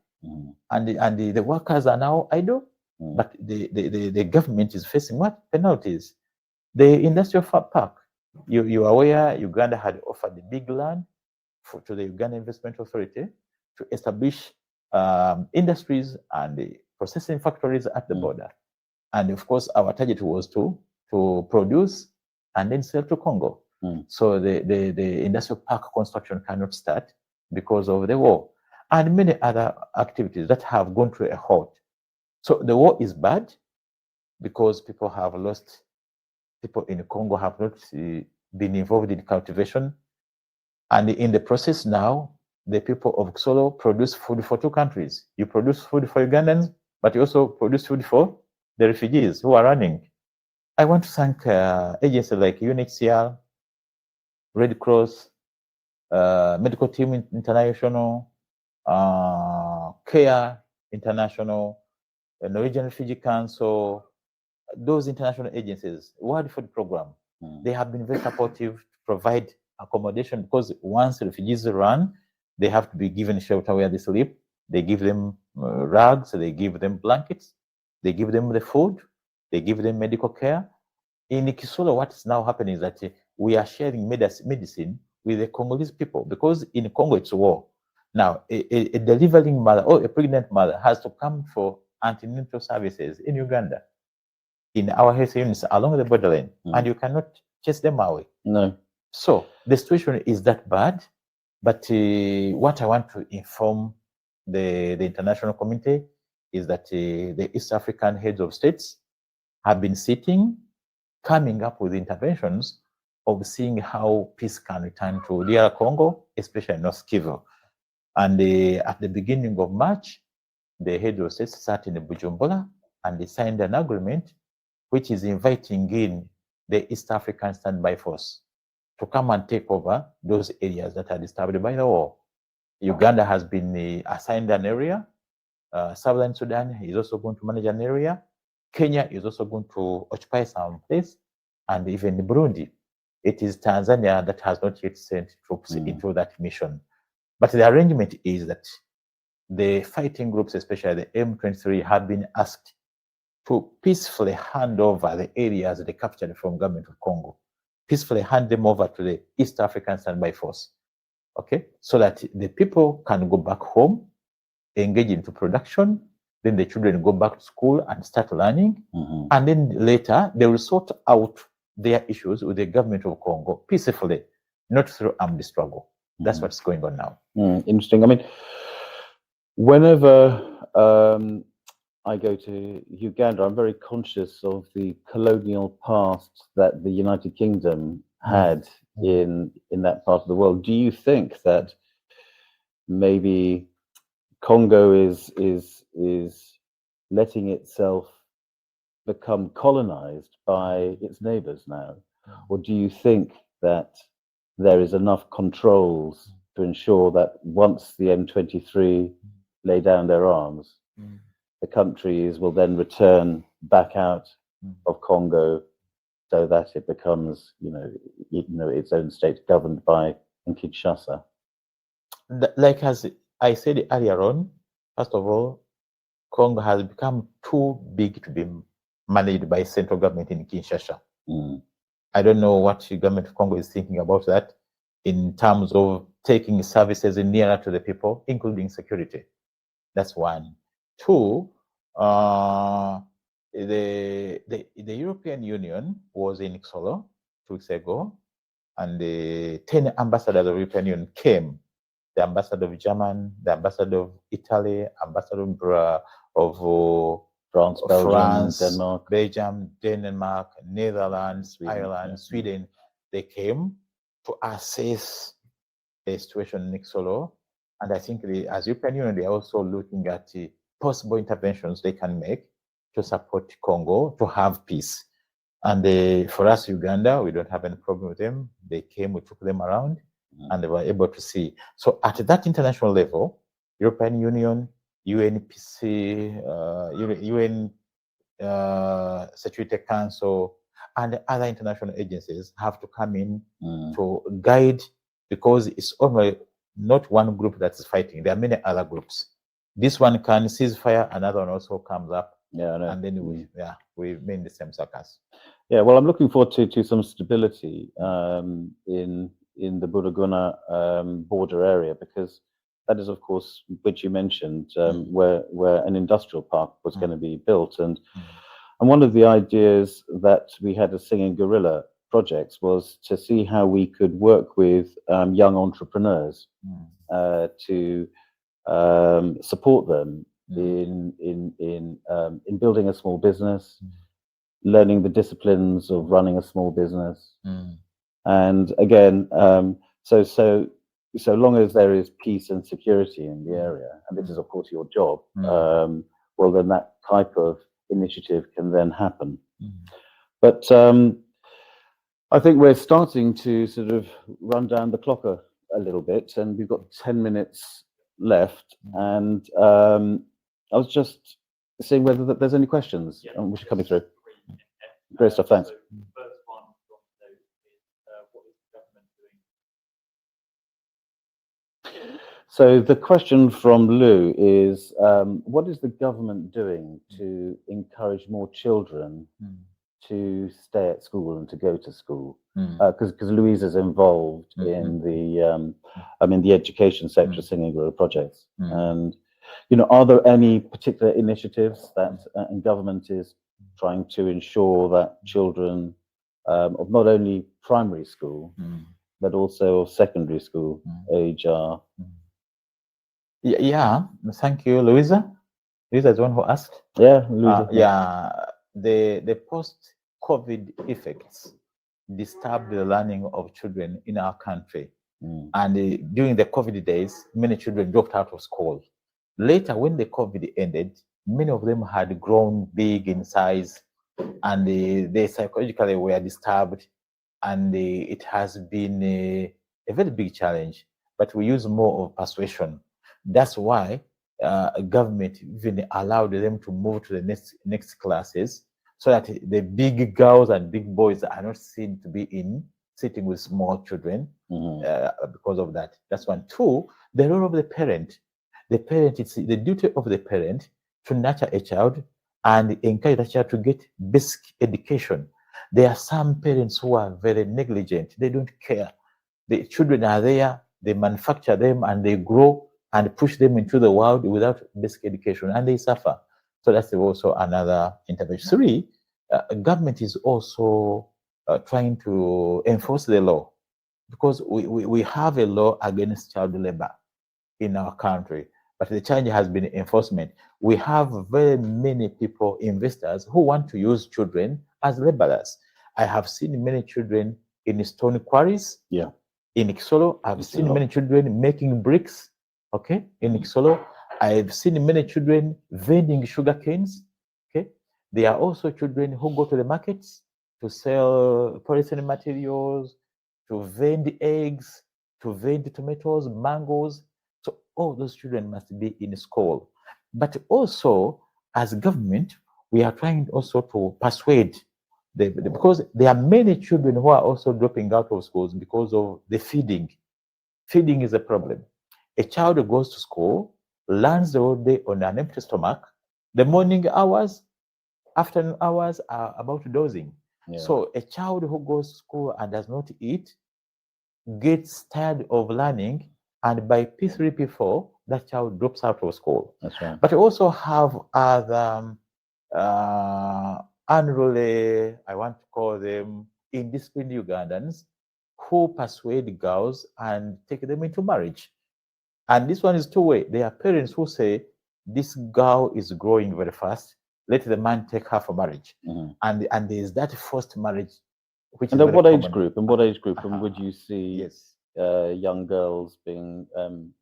And the workers are now idle, but the government is facing what? Penalties. The industrial park, you are aware Uganda had offered the big land to the Uganda Investment Authority to establish industries and the processing factories at the border. And of course, our target was to produce and then sell to Congo. So the industrial park construction cannot start because of the war and many other activities that have gone to a halt. So the war is bad because people have lost, people in Congo have not been involved in cultivation. And in the process now, the people of Kisoro produce food for 2 countries. You produce food for Ugandans, but you also produce food for the refugees who are running. I want to thank agencies like UNHCR, Red Cross, Medical Team International, CARE International, Norwegian Refugee Council, those international agencies, World Food Program, they have been very supportive to provide accommodation because once refugees run, they have to be given shelter where they sleep. They give them rugs, they give them blankets, they give them the food, they give them medical care. In Kisoro, what is now happening is that we are sharing medicine with the Congolese people because in Congo it's war. Now, a delivering mother or a pregnant mother has to come for antenatal services in Uganda, in our health units along the borderline, and you cannot chase them away. No. So the situation is that bad, but what I want to inform the international community is that the East African heads of states have been sitting, coming up with interventions of seeing how peace can return to DR Congo, especially North Kivu. And at the beginning of March, the heads of states sat in Bujumbura and they signed an agreement which is inviting in the East African Standby Force to come and take over those areas that are disturbed by the war. Uganda has been assigned an area. Southern Sudan is also going to manage an area. Kenya is also going to occupy some place, and even Burundi. It is Tanzania that has not yet sent troops into that mission. But the arrangement is that the fighting groups, especially the M23, have been asked to peacefully hand over the areas they captured from government of Congo, peacefully hand them over to the East African Standby Force, okay? So that the people can go back home, engage into production, then the children go back to school and start learning, and then later they will sort out their issues with the government of Congo peacefully, not through armed struggle. That's what's going on now. Interesting. I mean, whenever I go to Uganda, I'm very conscious of the colonial past that the United Kingdom had in that part of the world. Do you think that maybe Congo is letting itself become colonized by its neighbors now? Or do you think that there is enough controls to ensure that once the M23 lay down their arms, the countries will then return back out of Congo so that it becomes, its own state governed by Kinshasa? Like as I said earlier on, first of all, Congo has become too big to be managed by central government in Kinshasa. I don't know what the government of Congo is thinking about that in terms of taking services nearer to the people, including security. That's one. Two, the European Union was in Kisoro 2 weeks ago, and the 10 ambassadors of the European Union came. The ambassador of Germany, the ambassador of Italy, ambassador of France, Belgium, Denmark, Netherlands, Ireland, Sweden. They came to assess the situation in Kisoro. And I think as European Union, they are also looking at possible interventions they can make to support Congo to have peace. And for us, Uganda, we don't have any problem with them. They came, we took them around, and they were able to see. So at that international level, European Union, UNPC, UN Security Council, and other international agencies have to come in to guide, because it's only not one group that's fighting. There are many other groups. This one can cease fire, another one also comes up, and then we mean the same circus. Yeah, well, I'm looking forward to some stability in the Buruguna border area, because that is, of course, which you mentioned, where an industrial park was going to be built. And one of the ideas that we had as Singing Gorilla projects was to see how we could work with young entrepreneurs to support them in building a small business, learning the disciplines of running a small business. And again, so long as there is peace and security in the area, and this is of course your job, well, then that type of initiative can then happen. But I think we're starting to sort of run down the clock a little bit, and we've got 10 minutes left. And I was just seeing whether there's any questions which are coming through. Great stuff, thanks. First one is what is the government doing? So the question from Lou is, what is the government doing to encourage more children to stay at school and to go to school? Because Louise is involved in the education sector, Singing Gorilla projects. And are there any particular initiatives that government is trying to ensure that children of not only primary school but also of secondary school age are? Yeah, thank you, Louisa. Louisa is the one who asked. Yeah, Louisa. The post-COVID effects disturbed the learning of children in our country. And during the COVID days, many children dropped out of school. Later, when the COVID ended, many of them had grown big in size, and they psychologically were disturbed, and it has been a very big challenge. But we use more of persuasion. That's why government even allowed them to move to the next classes, so that the big girls and big boys are not seen to be sitting with small children because of that. That's one. Two, the role of the parent. The parent, it's the duty of the parent to nurture a child and encourage the child to get basic education. There are some parents who are very negligent. They don't care. The children are there, they manufacture them, and they grow and push them into the world without basic education, and they suffer. So that's also another intervention. Three, government is also trying to enforce the law. because we have a law against child labor in our country, but the challenge has been enforcement. We have very many people, investors, who want to use children as laborers. I have seen many children in stone quarries. Yeah. In Kisoro, I've seen many children making bricks. Okay, in Kisoro, I've seen many children vending sugar canes. Okay, there are also children who go to the markets to sell polyethylene materials, to vend eggs, to vend tomatoes, mangoes. So all those children must be in school. But also, as government, we are trying also to persuade because there are many children who are also dropping out of schools because of the feeding. Feeding is a problem. A child goes to school, learns the whole day on an empty stomach. The morning hours, afternoon hours are about dozing. Yeah. So a child who goes to school and does not eat gets tired of learning, and by P3, P4, that child drops out of school. That's right. But we also have other unruly, I want to call them indisciplined Ugandans, who persuade girls and take them into marriage. And this one is two-way. There are parents who say, this girl is growing very fast, let the man take her for marriage. And there is that forced marriage, which and is at very what age common. group? And what age group? And would you see Yes. Young girls being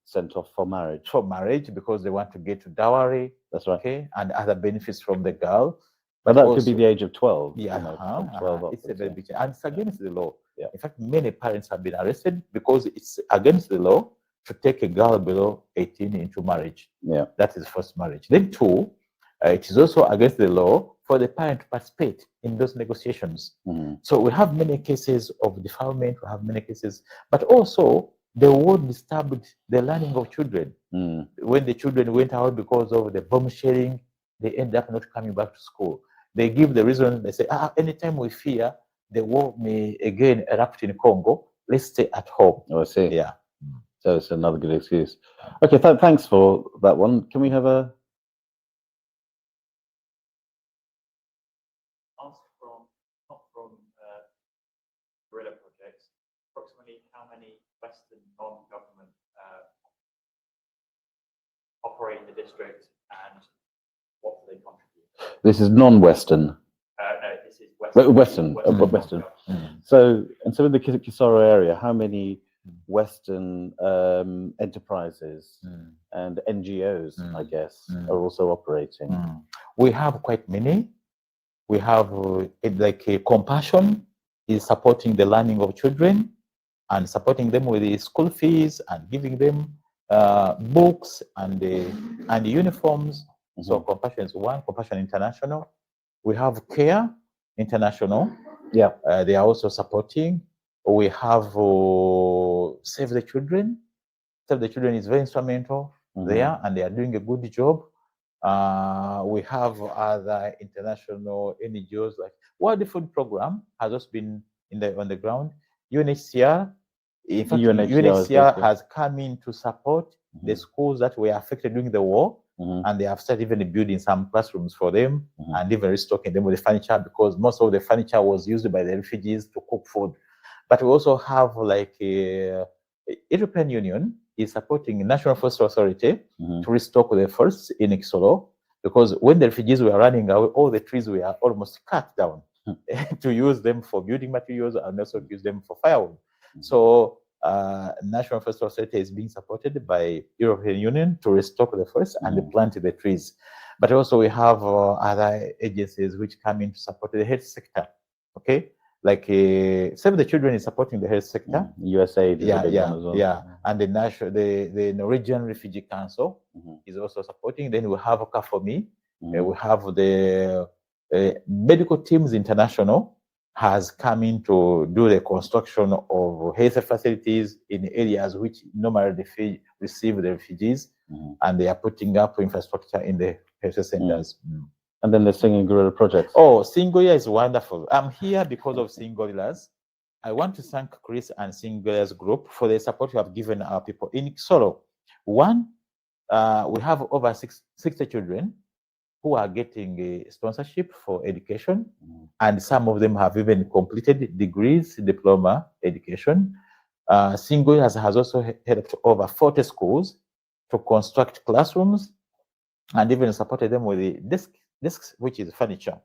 sent off for marriage? For marriage, because they want to get to dowry. That's right. Okay, and other benefits from the girl. But that could be the age of 12. Yeah, you know, from 12 it's a upwards, very big change. And it's against the law. Yeah. In fact, many parents have been arrested because it's against the law to take a girl below 18 into marriage. Yeah. That is first marriage. Then two, it is also against the law for the parent to participate in those negotiations. So we have many cases of defilement, we have many cases, but also the war disturbed the learning of children. When the children went out because of the bomb sharing, they end up not coming back to school. They give the reason, they say, anytime we fear the war may again erupt in Congo, let's stay at home. Oh, I see. Yeah. So it's another good excuse. Okay, thanks for that one. Can we have a... Ask from, not from guerrilla projects, approximately how many Western non-government operate in the district and what do they contribute? This is non-Western. No, this is Western. Western. So in the Kisoro area, how many Western enterprises and NGOs, I guess, are also operating? We have quite many. We have like a Compassion is supporting the learning of children and supporting them with the school fees and giving them books and uniforms. So Compassion is one, Compassion International. We have Care International. Yeah. They are also supporting. We have Save the Children. Save the Children is very instrumental there, and they are doing a good job. We have other international NGOs like World Food Program has also been on the ground. UNHCR, in fact, UNHCR has come in to support the schools that were affected during the war, and they have started even building some classrooms for them and even restocking them with the furniture, because most of the furniture was used by the refugees to cook food. But we also have like a European Union is supporting National Forest Authority to restock the forests in Kisoro, because when the refugees were running away, all the trees were almost cut down to use them for building materials and also use them for firewood. So National Forest Authority is being supported by European Union to restock the forest and plant the trees. But also we have other agencies which come in to support the health sector. Okay, like Save the Children is supporting the health sector. USAID is a big one as well. Yeah, and the Norwegian Refugee Council is also supporting. Then we have CAFOMI. We have the Medical Teams International has come in to do the construction of health facilities in areas which normally receive the refugees, and they are putting up infrastructure in the health centers. And then the Singing Gorilla Project. Oh, Singoria is wonderful. I'm here because of Singorillas. I want to thank Chris and Singorillas Group for the support you have given our people in Kisoro. One, we have over 60 children who are getting a sponsorship for education, and some of them have even completed degrees, diploma education. Singular has also helped over 40 schools to construct classrooms and even supported them with the desks, which is furniture.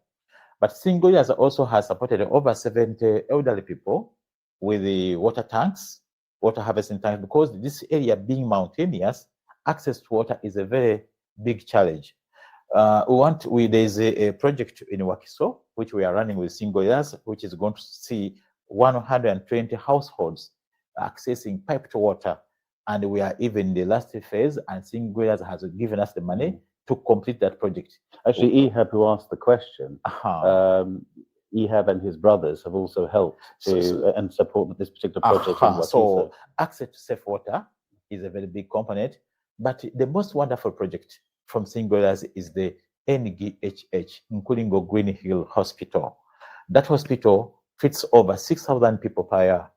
But Singular also has supported over 70 elderly people with the water tanks, water harvesting tanks, because this area being mountainous, access to water is a very big challenge. There's a project in Wakiso, which we are running with Singular, which is going to see 120 households accessing piped water. And we are even in the last phase, and Singular has given us the money to complete that project. Actually, Ehab, who asked the question, Ehab and his brothers have also helped to and support this particular project in Wakiso. So access to safe water is a very big component, but the most wonderful project from Singulars is the NGHH, including the Green Hill Hospital. That hospital fits over 6,000 people per year.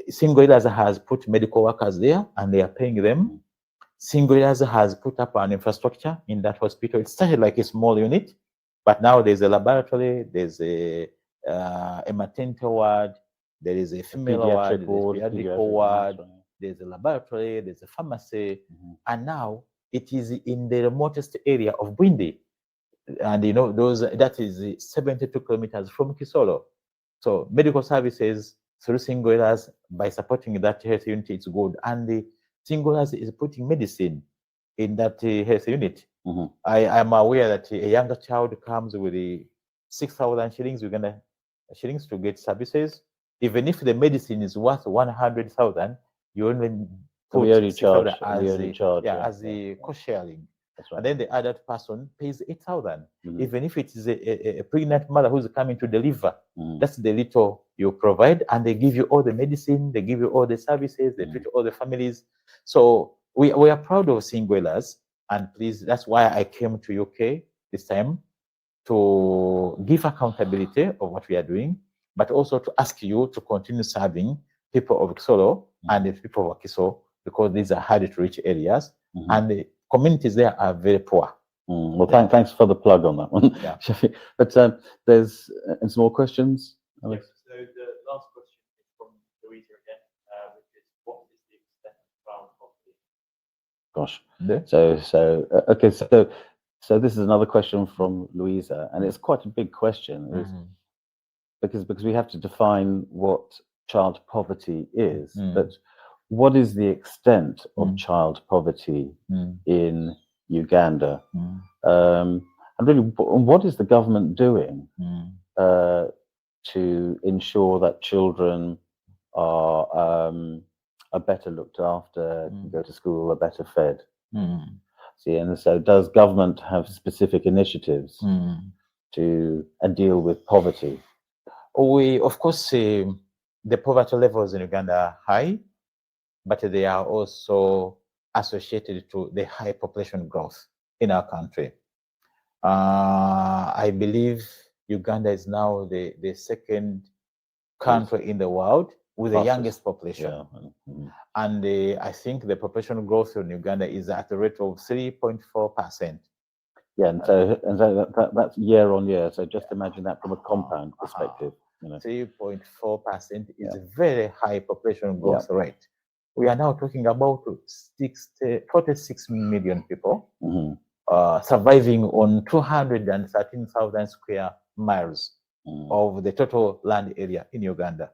Singulars has put medical workers there, and they are paying them. Singulars has put up an infrastructure in that hospital. It started like a small unit, but now there's a laboratory, there's a maternity ward, there is a female ward, pediatric ward, there's a laboratory, there's a pharmacy, and now it is in the remotest area of Bwindi. And you know, that is 72 kilometers from Kisoro. So medical services through Singulars, by supporting that health unit, it's good. And the Singulars is putting medicine in that health unit. I am aware that a younger child comes with 6,000 shillings, Uganda shillings, to get services. Even if the medicine is worth 100,000, you only put 6,000 as the cost sharing. Right. And then the adult person pays 8,000. Even if it is a pregnant mother who's coming to deliver, that's the little you provide, and they give you all the medicine, they give you all the services, they treat all the families. So we are proud of Singulars, and please, that's why I came to UK this time, to give accountability of what we are doing, but also to ask you to continue serving people of Kisoro and the people of Wakiso, because these are hard to reach areas, and the communities there are very poor. Well, thanks for the plug on that one. Yeah. But there's some more questions, Alex? Yes. So the last question is from Louisa again, which is, what is the extent of child poverty? Gosh. Yeah. Okay, so this is another question from Louisa, and it's quite a big question, because we have to define what child poverty is. But what is the extent of child poverty in Uganda? And really, what is the government doing to ensure that children are better looked after, can go to school, are better fed? See, and so does government have specific initiatives to deal with poverty? We, of course, the poverty levels in Uganda are high, but they are also associated to the high population growth in our country. I believe Uganda is now the second country in the world with the youngest population. And I think the population growth in Uganda is at a rate of 3.4%. Yeah, and so that's year on year. So just imagine that from a compound perspective. 3.4% is a very high population growth rate. We are now talking about 46 million people surviving on 213,000 square miles of the total land area in Uganda,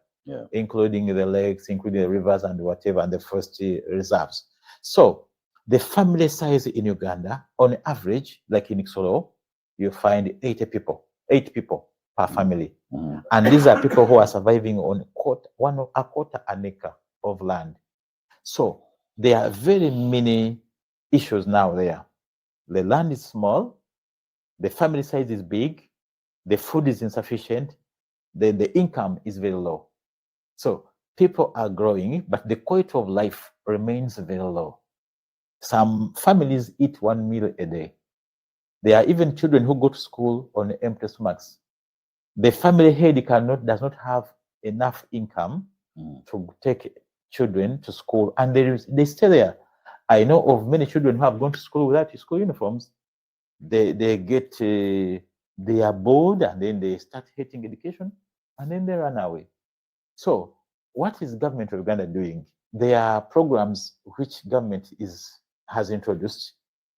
including the lakes, including the rivers and whatever, and the forest reserves. So the family size in Uganda, on average, like in Kisoro, you find 8 people per family. And these are people who are surviving on a quarter an acre of land. So there are very many issues now there. The land is small, the family size is big, the food is insufficient, then the income is very low. So people are growing, but the quality of life remains very low. Some families eat 1 meal a day. There are even children who go to school on empty stomachs. The family head does not have enough income to take children to school, and they stay there. I know of many children who have gone to school without school uniforms. They are bored, and then they start hating education, and then they run away. So what is government of Uganda doing? There are programs which government has introduced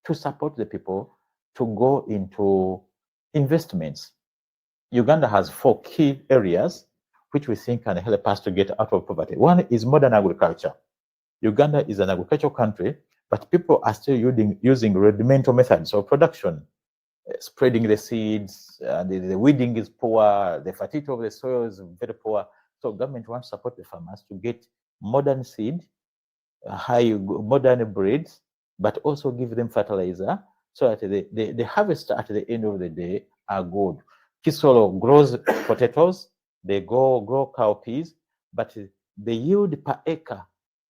to support the people to go into investments. Uganda has 4 key areas which we think can help us to get out of poverty. One is modern agriculture. Uganda is an agricultural country, but people are still using rudimental methods of production, spreading the seeds, the weeding is poor, the fertility of the soil is very poor. So government wants to support the farmers to get modern seed, high modern breeds, but also give them fertilizer so that the harvest at the end of the day are good. Kisoro grows potatoes, they grow cowpeas, but the yield per acre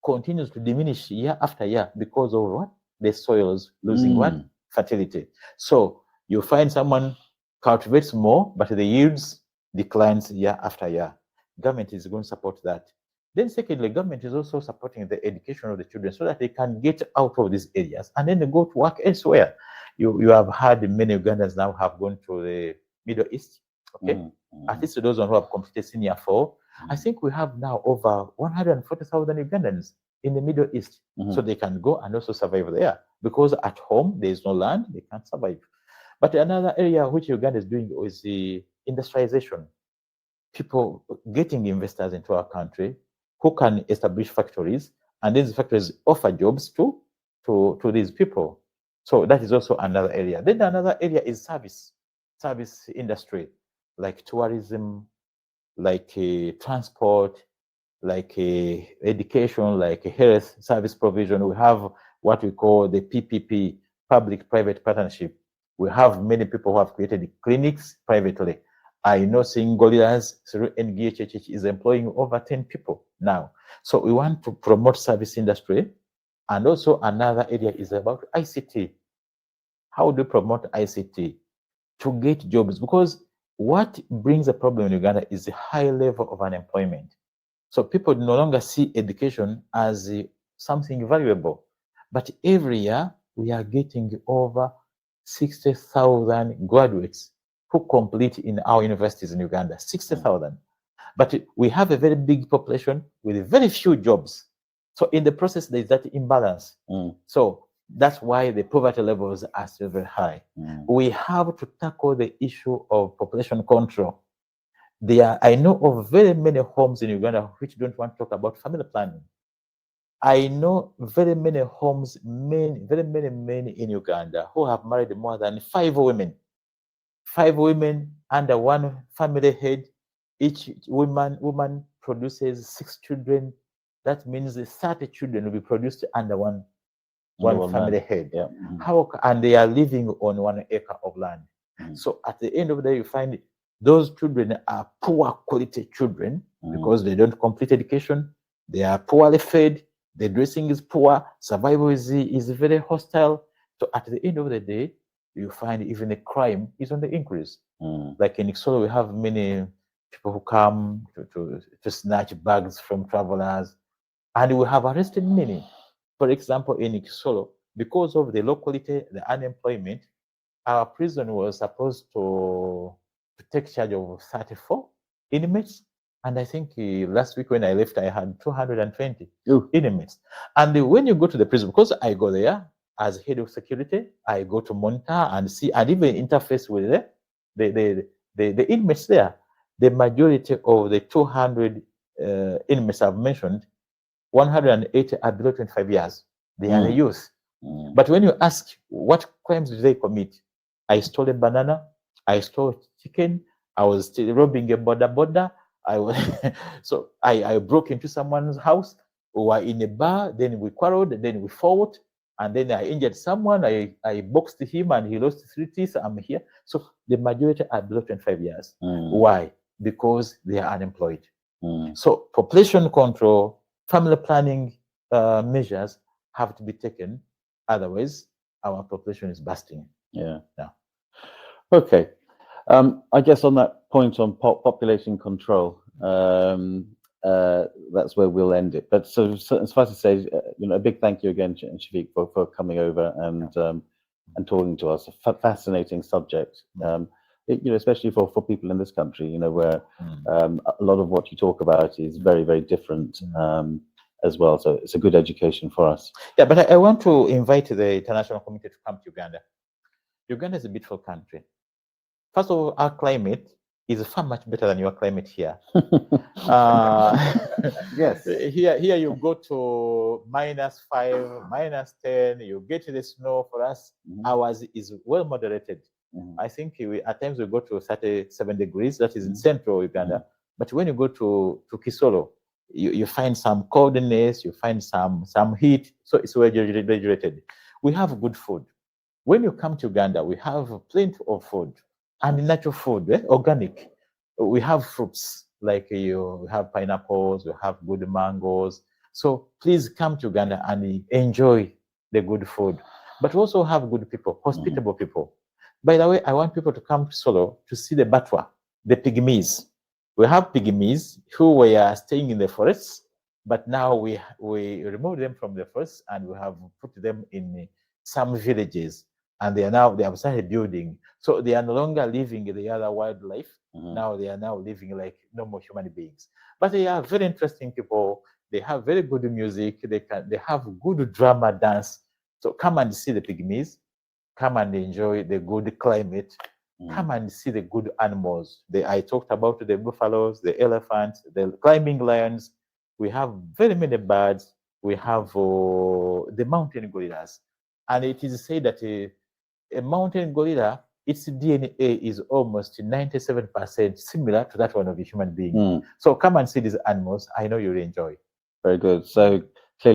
continues to diminish year after year because of what? The soils losing what? Fertility. So you find someone cultivates more, but the yields declines year after year. Government is going to support that. Then secondly, government is also supporting the education of the children so that they can get out of these areas and then they go to work elsewhere. You have heard many Ugandans now have gone to the Middle East, okay? At least those who have completed senior 4. I think we have now over 140,000 Ugandans in the Middle East. So they can go and also survive there because at home there is no land, they can't survive. But another area which Uganda is doing is the industrialization. People getting investors into our country who can establish factories, and these factories offer jobs to these people. So that is also another area. Then another area is service industry, like tourism, like transport, like education, like health service provision. We have what we call the PPP, public-private partnership. We have many people who have created clinics privately. I know Singolias through NGHH is employing over 10 people now. So we want to promote service industry. And also another area is about ICT. How do you promote ICT? To get jobs, because what brings a problem in Uganda is the high level of unemployment. So people no longer see education as something valuable. But every year we are getting over 60,000 graduates who complete in our universities in Uganda, 60,000. But we have a very big population with very few jobs. So in the process, there's that imbalance. So that's why the poverty levels are still very high. We have to tackle the issue of population control. I know of very many homes in Uganda which don't want to talk about family planning. I know very many homes, very many men in Uganda who have married more than 5 women. 5 women under one family head. Each woman produces 6 children. That means 30 children will be produced under one family head. Yeah. And they are living on 1 acre of land. So at the end of the day, you find those children are poor quality children because they don't complete education. They are poorly fed. The dressing is poor. Survival is very hostile. So at the end of the day, you find even the crime is on the increase. Like in Kisoro, we have many people who come to snatch bags from travelers, and we have arrested many. For example, in Kisoro, because of the low quality, the unemployment, our prison was supposed to take charge of 34 inmates. And I think last week when I left, I had 220 inmates. And when you go to the prison, because I go there as head of security, I go to monitor and see, and even interface with the inmates there. The majority of the 200 inmates I've mentioned, 180 are below 25 years. They are the youth. But when you ask what crimes did they commit, I stole a banana, I stole chicken, I was still robbing a border. So I broke into someone's house. We were in a bar, then we quarreled, then we fought, and then I injured someone. I boxed him and he lost 3 teeth. I'm here. So the majority are below 25 years. Why? Because they are unemployed. So population control, family planning measures have to be taken. Otherwise, our population is bursting. Yeah. Okay. I guess on that point on population control, that's where we'll end it. But so suffice to say, a big thank you again, Shafiq, for coming over and talking to us. A fascinating subject. especially for people in this country, where Mm. a lot of what you talk about is very, very different as well. So it's a good education for us. Yeah, but I want to invite the international community to come to Uganda. Uganda is a beautiful country. First of all, our climate is far much better than your climate here. Yes. Here you go to -5, -10. You get the snow. For us, ours is well moderated. I think at times we go to 37 degrees. That is in central Uganda. But when you go to Kisoro, you find some coldness. You find some heat. So it's well regulated. We have good food. When you come to Uganda, we have plenty of food and natural food, organic. We have fruits like you have pineapples, we have good mangoes. So please come to Uganda and enjoy the good food, but also have good people, hospitable people. By the way, I want people to come to Solo to see the Batwa, the pygmies. We have pygmies who were staying in the forests, but now we removed them from the forest and we have put them in some villages, and they have started building. So they are no longer living the other wildlife. Now they are now living like normal human beings. But they are very interesting people. They have very good music. They have good drama, dance. So come and see the pygmies. Come and enjoy the good climate. Come and see the good animals. I talked about the buffaloes, the elephants, the climbing lions. We have very many birds. We have the mountain gorillas. And it is said that a mountain gorilla, its DNA is almost 97% similar to that one of a human being. So come and see these animals. I know you'll enjoy. Very good. So